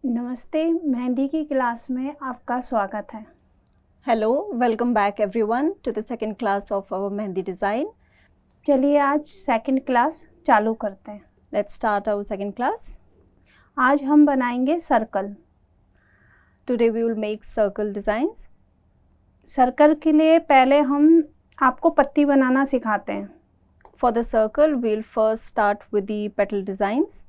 नमस्ते, मेहंदी की क्लास में आपका स्वागत है। Hello, welcome back everyone to the second class of our Mehndi design. चलिए आज सेकंड क्लास चालू करते हैं। Let's start our second class. आज हम बनाएंगे circle. Today we will make circle designs. Circle के लिए पहले हम आपको पत्ती बनाना सिखाते हैं। For the circle, we'll first start with the petal designs.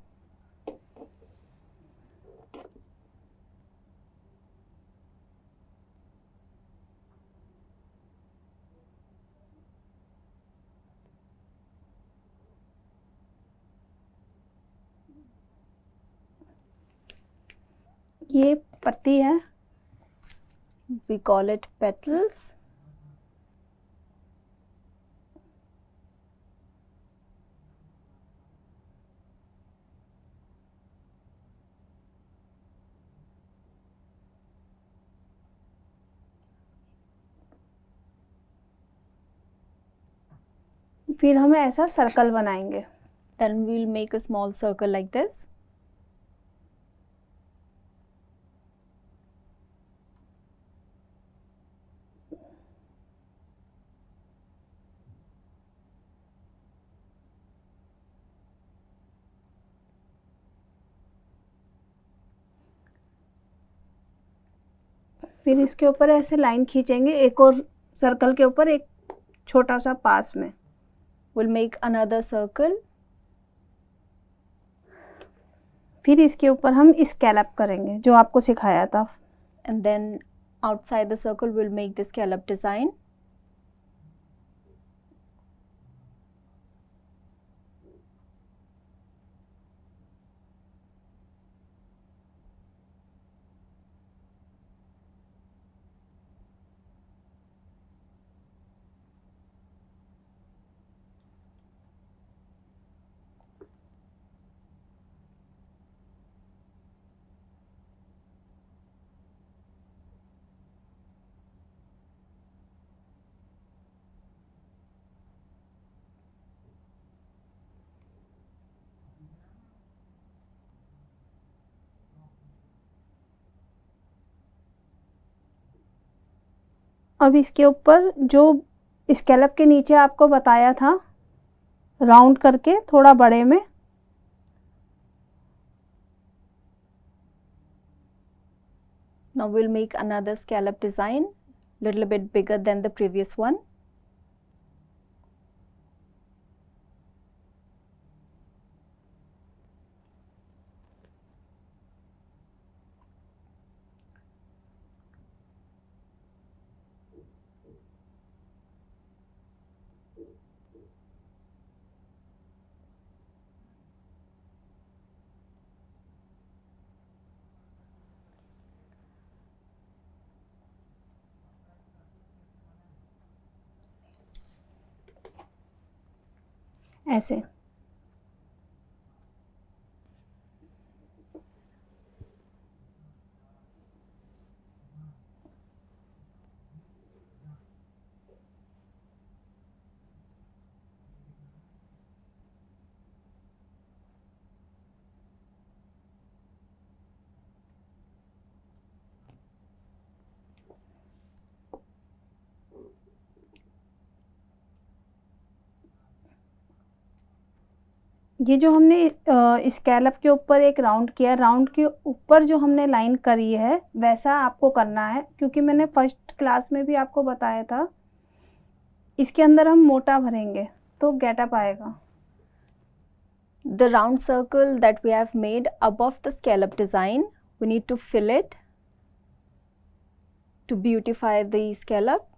ये पत्ती है। We call it petals. फिर हम ऐसा सर्कल बनाएंगे। Then we'll make a small circle like this. फिर इसके ऊपर ऐसे लाइन खींचेंगे, एक और सर्कल के ऊपर एक छोटा सा पास में। We'll make another circle. फिर इसके ऊपर हम स्कैलप करेंगे जो आपको सिखाया था। And then outside the circle, we'll make the scallop design. अब इसके ऊपर जो स्कैलप के नीचे आपको बताया था, राउंड करके थोड़ा बड़े में Now we'll make another scallop design, little bit bigger than the previous one. ऐसे। ये जो हमने स्कैलप के ऊपर एक राउंड किया, राउंड के ऊपर जो हमने लाइन करी है वैसा आपको करना है, क्योंकि मैंने फर्स्ट क्लास में भी आपको बताया था इसके अंदर हम मोटा भरेंगे तो गेटअप आएगा। The round circle that we have made above the scallop design, we need to fill it to beautify the scallop.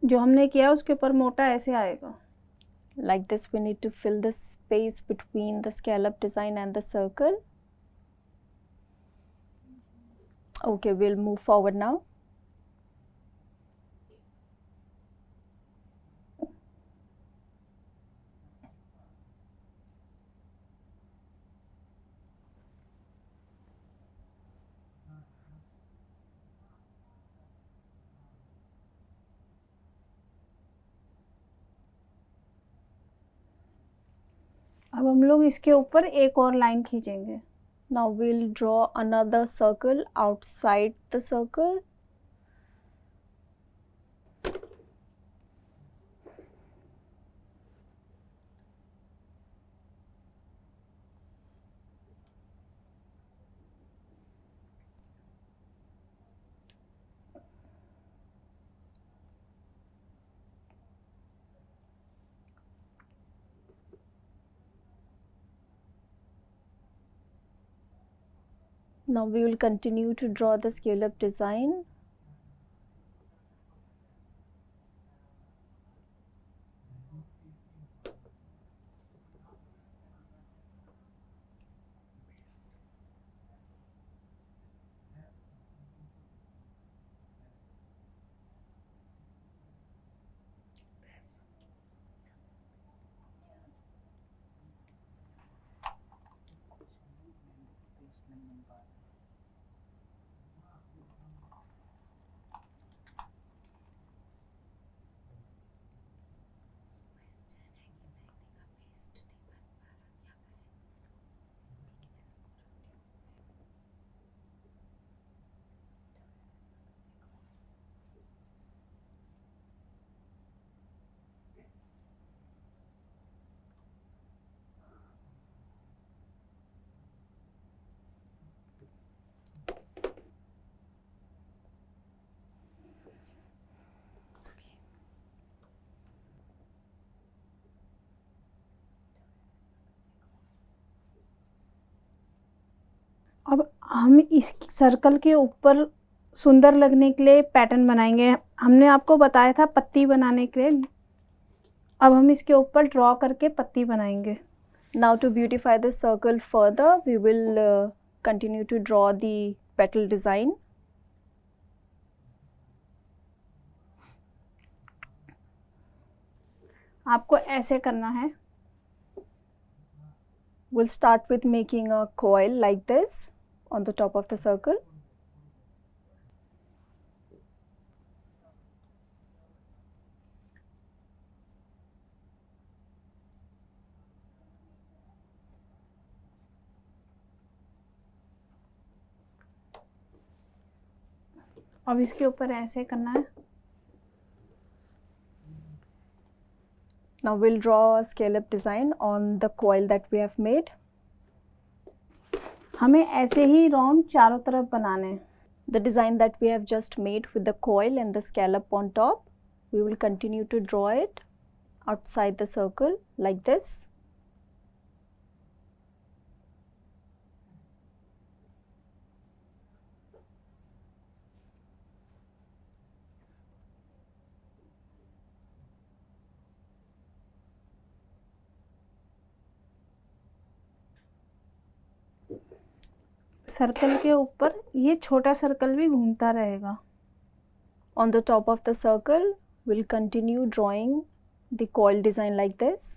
जो हमने किया उसके ऊपर मोटा ऐसे आएगा। Like this, we need to fill the space between the scallop design and the circle. Okay, we'll move forward now. अब हम लोग इसके ऊपर एक और लाइन खींचेंगे। Now we'll draw another circle outside the circle. Now we will continue to draw the scallop design. अब हम इस सर्कल के ऊपर सुंदर लगने के लिए पैटर्न बनाएंगे। हमने आपको बताया था पत्ती बनाने के लिए, अब हम इसके ऊपर ड्रॉ करके पत्ती बनाएंगे। Now to beautify the circle further, we will continue to draw the petal design. आपको ऐसे करना है। We'll start with making a coil like this on the top of the circle. अब इसके ऊपर ऐसे करना है। Now we'll draw a scallop design on the coil that we have made. हमें ऐसे ही राउंड चारों तरफ बनाने हैं। The design that we have just made with the coil and the scallop on top, we will continue to draw it outside the circle like this. Circle के ऊपर ये छोटा सर्कल भी घूमता रहेगा। On the top of the circle, we'll continue drawing the coil design like this.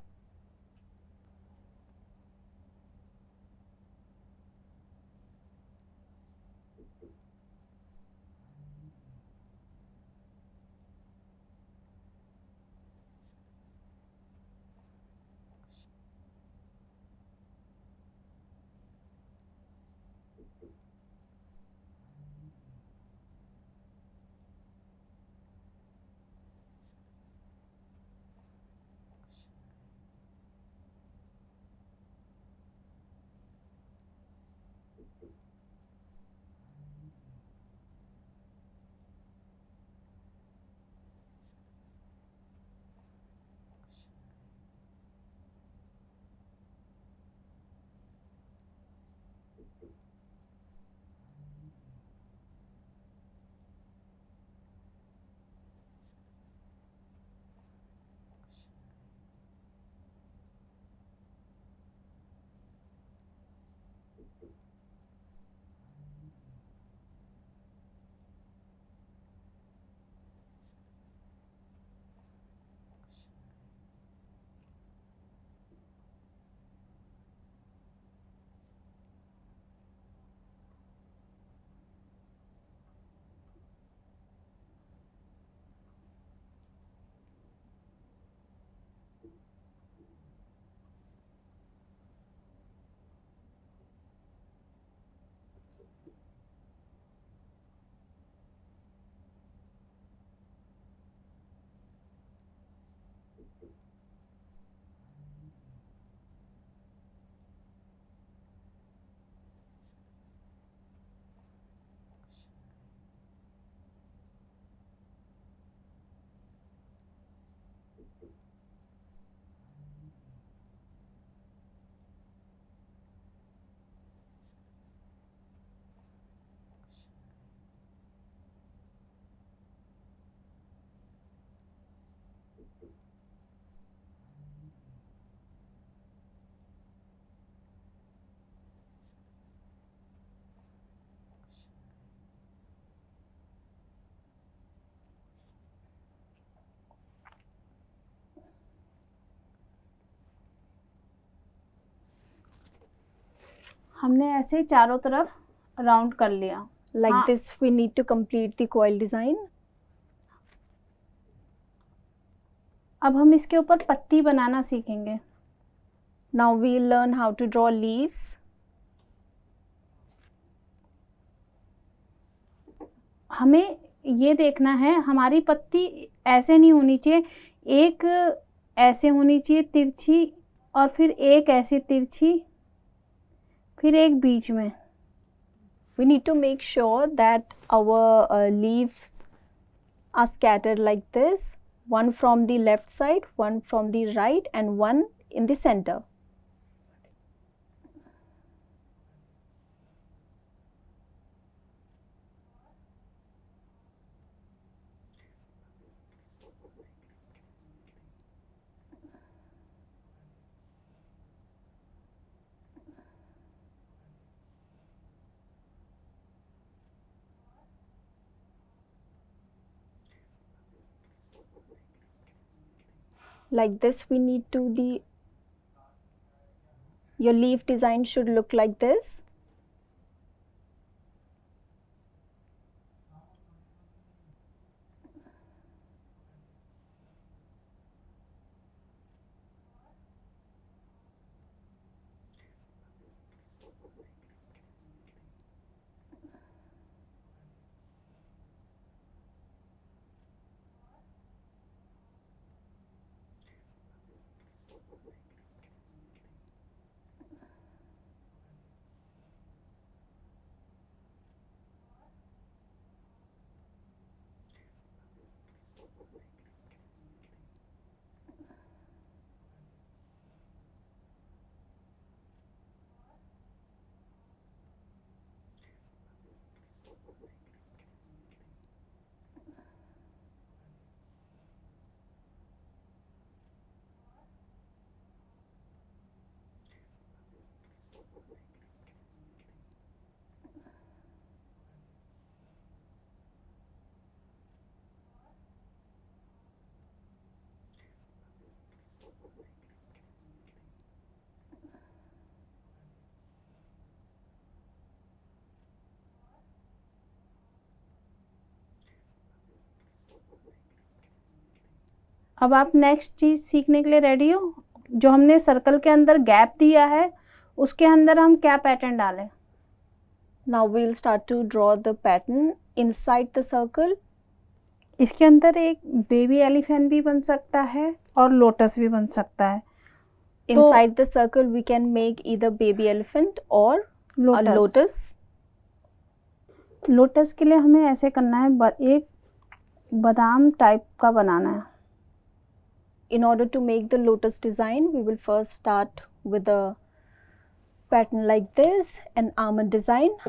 हमने ऐसे चारों तरफ राउंड कर लिया। Like हाँ। this we need to complete the coil design. अब हम इसके ऊपर पत्ती बनाना सीखेंगे। Now we'll learn how to draw leaves. हमें ये देखना है हमारी पत्ती ऐसे नहीं होनी चाहिए, एक ऐसे होनी चाहिए तिरछी, और फिर एक ऐसे तिरछी, फिर एक बीच में। We need to make sure that our leaves are scattered like this, one from the left side, one from the right, and one in the center. Like this we need to your leaf design should look like this. अब आप next चीज़ सीखने के लिए ready हो? जो हमने circle के अंदर गैप दिया है उसके अंदर हम क्या पैटर्न डालें? Now we'll start to draw the pattern inside the circle. इसके अंदर एक बेबी एलिफेंट भी बन सकता है और लोटस भी बन सकता है। Inside the circle we can make either baby elephant or a lotus. Lotus के लिए हमें ऐसे करना है, एक बादाम टाइप का बनाना है। In order to make the lotus design, we will first start with a pattern like this, an almond design.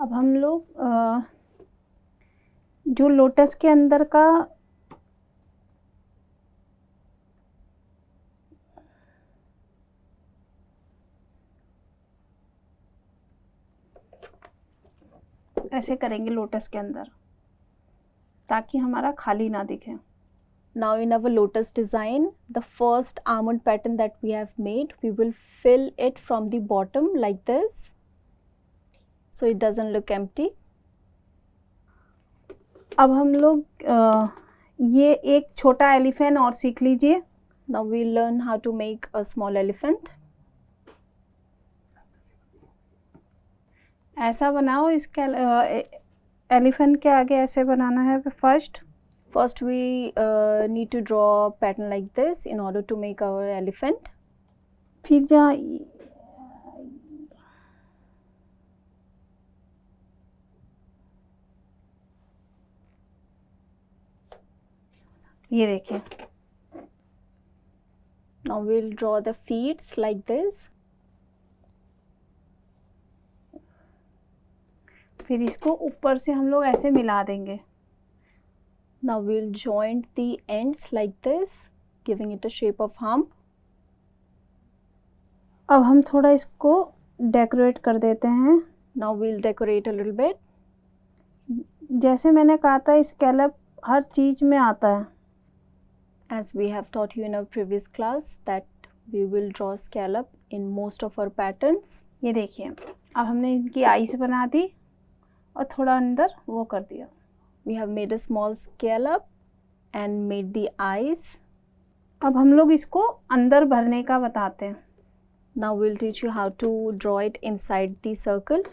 अब हम लोग जो लोटस के अंदर का ऐसे करेंगे लोटस के अंदर, ताकि हमारा खाली ना दिखे। Now in our lotus design, the first almond pattern that we have made, we will fill it from the bottom like this, so it doesn't look empty. अब हम लोग ये एक छोटा एलिफेंट और सीख लीजिए। Now we'll learn how to make a small elephant. ऐसा बनाओ, इसके एलिफेंट के आगे ऐसे बनाना है first. First we need to draw a pattern like this in order to make our elephant. फिर जहाँ ये देखिए, Now we'll draw the feet like this. फिर इसको ऊपर से हम लोग ऐसे मिला देंगे। Now we'll join the ends like this, giving it a shape of hump. अब हम थोड़ा इसको डेकोरेट कर देते हैं। Now we'll decorate a little bit. जैसे मैंने कहा था, स्कैलप हर चीज़ में आता है। As we have taught you in our previous class that we will draw scallop in most of our patterns. ये देखिए, अब हमने इनकी आईज बना दी और थोड़ा अंदर वो कर दिया। We have made a small scallop and made the eyes. अब हम लोग इसको अंदर भरने का बताते हैं। Now we'll teach you how to draw it inside the circle.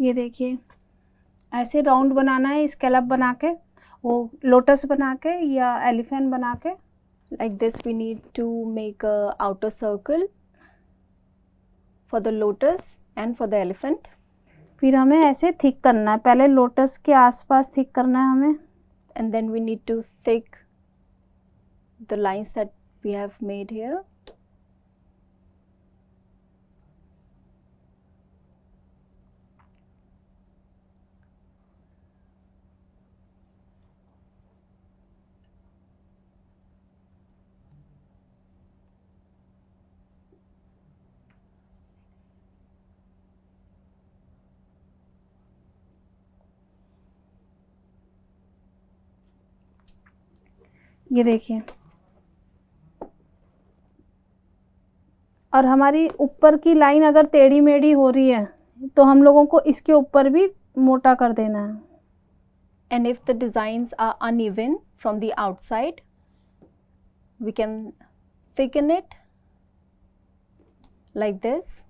ये देखिए, ऐसे राउंड बनाना है स्कैलप बना के, वो लोटस बना के या एलिफेंट बना के। Like this we need to make a outer circle for the lotus and for the elephant. फिर हमें ऐसे थिक करना है, पहले लोटस के आसपास थिक करना है हमें। And then we need to thick the lines that we have made here. ये देखिए, और हमारी ऊपर की लाइन अगर टेढ़ी मेढ़ी हो रही है तो हम लोगों को इसके ऊपर भी मोटा कर देना है। And if the designs are uneven from the outside, we can thicken it like this.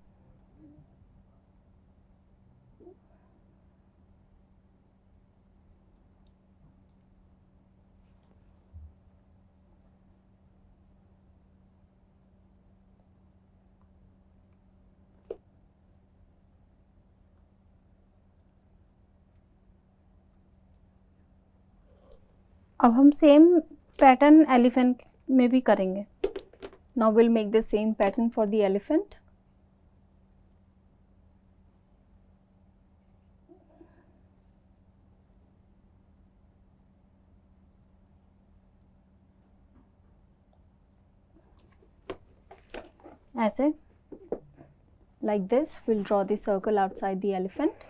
अब हम सेम पैटर्न एलिफेंट में भी करेंगे। Now we'll make the same pattern for the elephant. ऐसे Like this we'll draw the circle outside the elephant.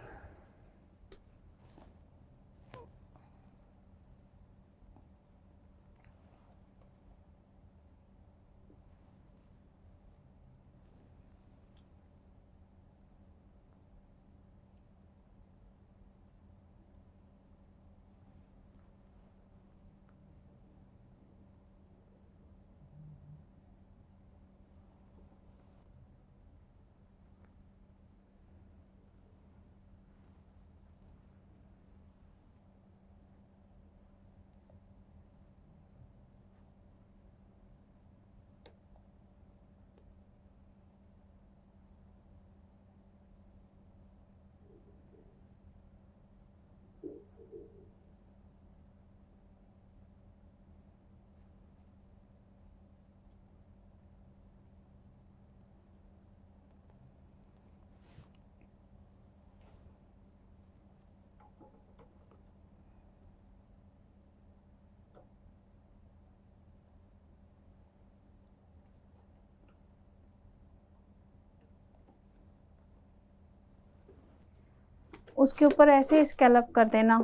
उसके ऊपर ऐसे scallop कर देना,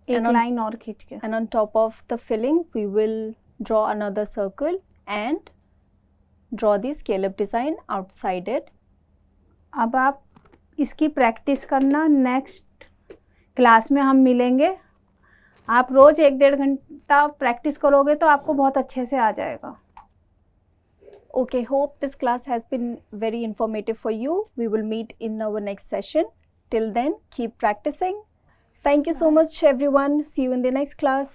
एक And on- लाइन और खींच के। And on top of the filling, we will draw another circle and draw the scallop design outside it. अब आप इसकी प्रैक्टिस करना, नेक्स्ट क्लास में हम मिलेंगे। आप रोज 1-1.5 घंटा प्रैक्टिस करोगे तो आपको बहुत अच्छे से आ जाएगा। Okay, hope this class has been very informative for you. We will meet in our next session. Till then, keep practicing. Thank you so much, everyone. See you in the next class.